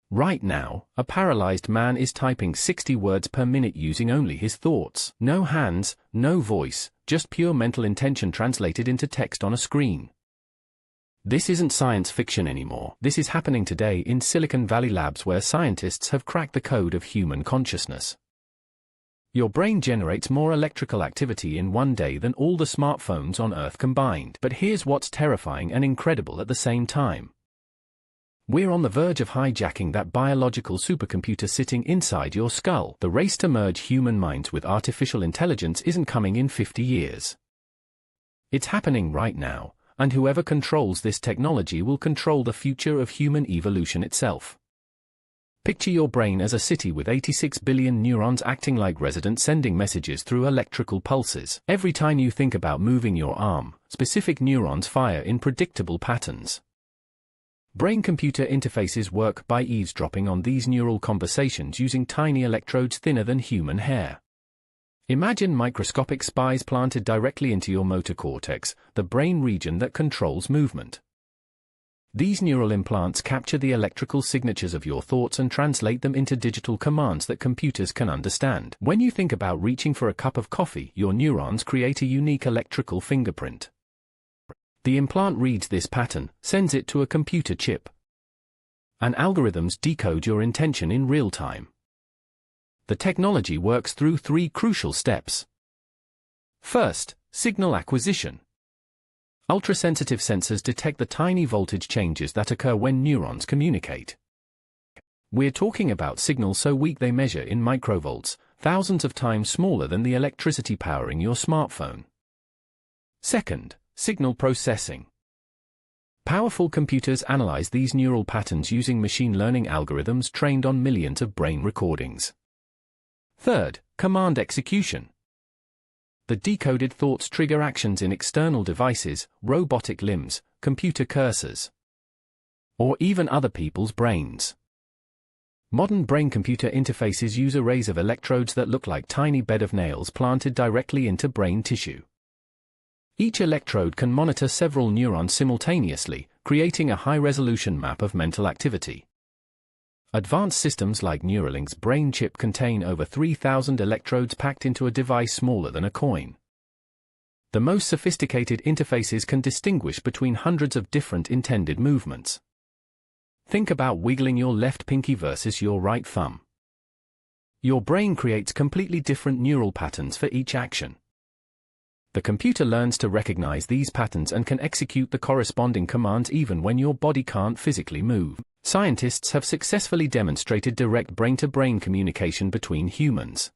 Right now, a paralyzed man is typing 60 words per minute using only his thoughts. No hands, no voice, just pure mental intention translated into text on a screen. This isn't science fiction anymore. This is happening today in Silicon Valley labs where scientists have cracked the code of human consciousness. Your brain generates more electrical activity in one day than all the smartphones on Earth combined. But here's what's terrifying and incredible at the same time. We're on the verge of hijacking that biological supercomputer sitting inside your skull. The race to merge human minds with artificial intelligence isn't coming in 50 years. It's happening right now, and whoever controls this technology will control the future of human evolution itself. Picture your brain as a city with 86 billion neurons acting like residents sending messages through electrical pulses. Every time you think about moving your arm, specific neurons fire in predictable patterns. Brain-computer interfaces work by eavesdropping on these neural conversations using tiny electrodes thinner than human hair. Imagine microscopic spies planted directly into your motor cortex, the brain region that controls movement. These neural implants capture the electrical signatures of your thoughts and translate them into digital commands that computers can understand. When you think about reaching for a cup of coffee, your neurons create a unique electrical fingerprint. The implant reads this pattern, sends it to a computer chip, and algorithms decode your intention in real time. The technology works through 3 crucial steps. First, signal acquisition. Ultrasensitive sensors detect the tiny voltage changes that occur when neurons communicate. We're talking about signals so weak they measure in microvolts, thousands of times smaller than the electricity powering your smartphone. Second, signal processing. Powerful computers analyze these neural patterns using machine learning algorithms trained on millions of brain recordings. Third, command execution. The decoded thoughts trigger actions in external devices, robotic limbs, computer cursors, or even other people's brains. Modern brain-computer interfaces use arrays of electrodes that look like tiny bed of nails planted directly into brain tissue. Each electrode can monitor several neurons simultaneously, creating a high-resolution map of mental activity. Advanced systems like Neuralink's brain chip contain over 3,000 electrodes packed into a device smaller than a coin. The most sophisticated interfaces can distinguish between hundreds of different intended movements. Think about wiggling your left pinky versus your right thumb. Your brain creates completely different neural patterns for each action. The computer learns to recognize these patterns and can execute the corresponding commands even when your body can't physically move. Scientists have successfully demonstrated direct brain-to-brain communication between humans.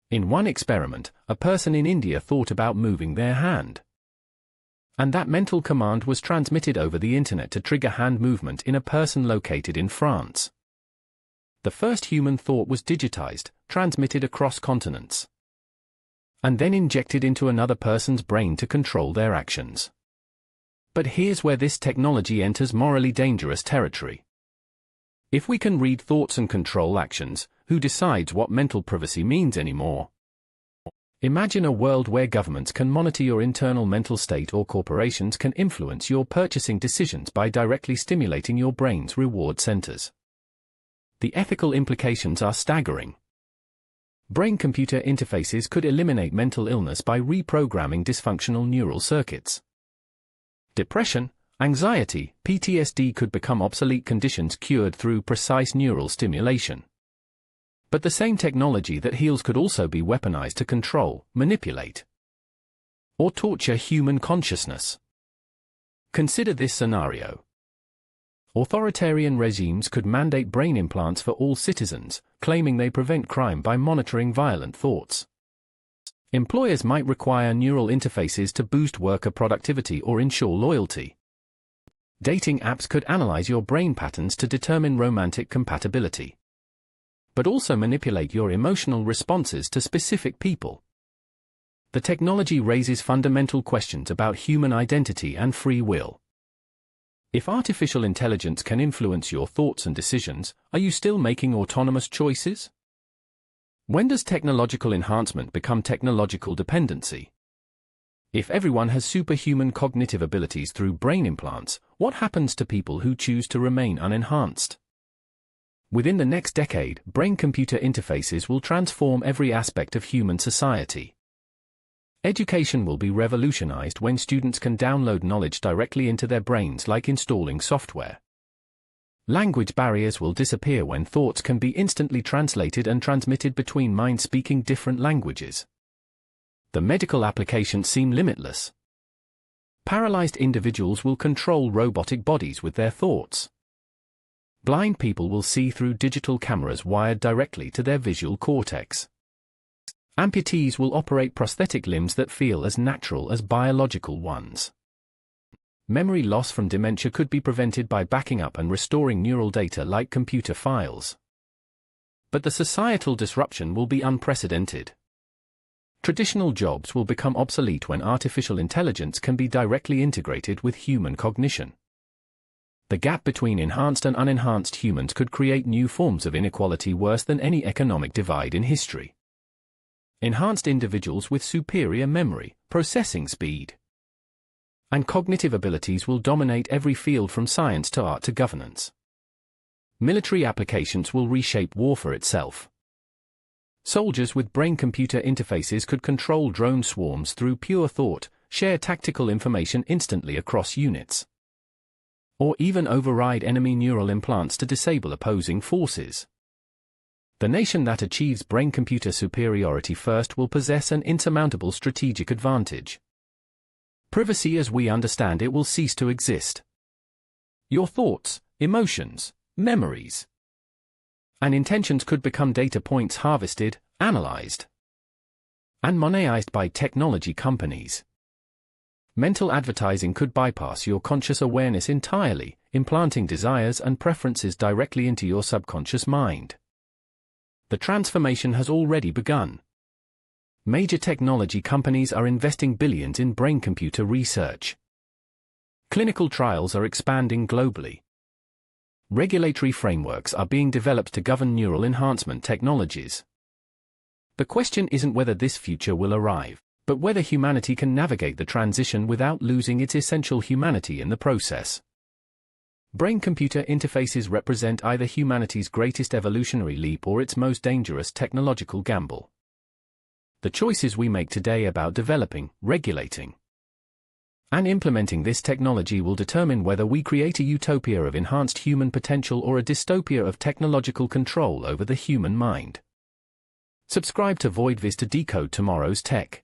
In one experiment, a person in India thought about moving their hand, and that mental command was transmitted over the internet to trigger hand movement in a person located in France. The first human thought was digitized, transmitted across continents, and then injected into another person's brain to control their actions. But here's where this technology enters morally dangerous territory. If we can read thoughts and control actions, who decides what mental privacy means anymore? Imagine a world where governments can monitor your internal mental state or corporations can influence your purchasing decisions by directly stimulating your brain's reward centers. The ethical implications are staggering. Brain-computer interfaces could eliminate mental illness by reprogramming dysfunctional neural circuits. Depression, anxiety, PTSD could become obsolete conditions cured through precise neural stimulation. But the same technology that heals could also be weaponized to control, manipulate, or torture human consciousness. Consider this scenario. Authoritarian regimes could mandate brain implants for all citizens, claiming they prevent crime by monitoring violent thoughts. Employers might require neural interfaces to boost worker productivity or ensure loyalty. Dating apps could analyze your brain patterns to determine romantic compatibility, but also manipulate your emotional responses to specific people. The technology raises fundamental questions about human identity and free will. If artificial intelligence can influence your thoughts and decisions, are you still making autonomous choices? When does technological enhancement become technological dependency? If everyone has superhuman cognitive abilities through brain implants, what happens to people who choose to remain unenhanced? Within the next decade, brain-computer interfaces will transform every aspect of human society. Education will be revolutionized when students can download knowledge directly into their brains, like installing software. Language barriers will disappear when thoughts can be instantly translated and transmitted between minds speaking different languages. The medical applications seem limitless. Paralyzed individuals will control robotic bodies with their thoughts. Blind people will see through digital cameras wired directly to their visual cortex. Amputees will operate prosthetic limbs that feel as natural as biological ones. Memory loss from dementia could be prevented by backing up and restoring neural data like computer files. But the societal disruption will be unprecedented. Traditional jobs will become obsolete when artificial intelligence can be directly integrated with human cognition. The gap between enhanced and unenhanced humans could create new forms of inequality worse than any economic divide in history. Enhanced individuals with superior memory, processing speed, and cognitive abilities will dominate every field from science to art to governance. Military applications will reshape warfare itself. Soldiers with brain-computer interfaces could control drone swarms through pure thought, share tactical information instantly across units, or even override enemy neural implants to disable opposing forces. The nation that achieves brain-computer superiority first will possess an insurmountable strategic advantage. Privacy as we understand it will cease to exist. Your thoughts, emotions, memories, and intentions could become data points harvested, analyzed, and monetized by technology companies. Mental advertising could bypass your conscious awareness entirely, implanting desires and preferences directly into your subconscious mind. The transformation has already begun. Major technology companies are investing billions in brain-computer research. Clinical trials are expanding globally. Regulatory frameworks are being developed to govern neural enhancement technologies. The question isn't whether this future will arrive, but whether humanity can navigate the transition without losing its essential humanity in the process. Brain-computer interfaces represent either humanity's greatest evolutionary leap or its most dangerous technological gamble. The choices we make today about developing, regulating, and implementing this technology will determine whether we create a utopia of enhanced human potential or a dystopia of technological control over the human mind. Subscribe to VoidViz to decode tomorrow's tech.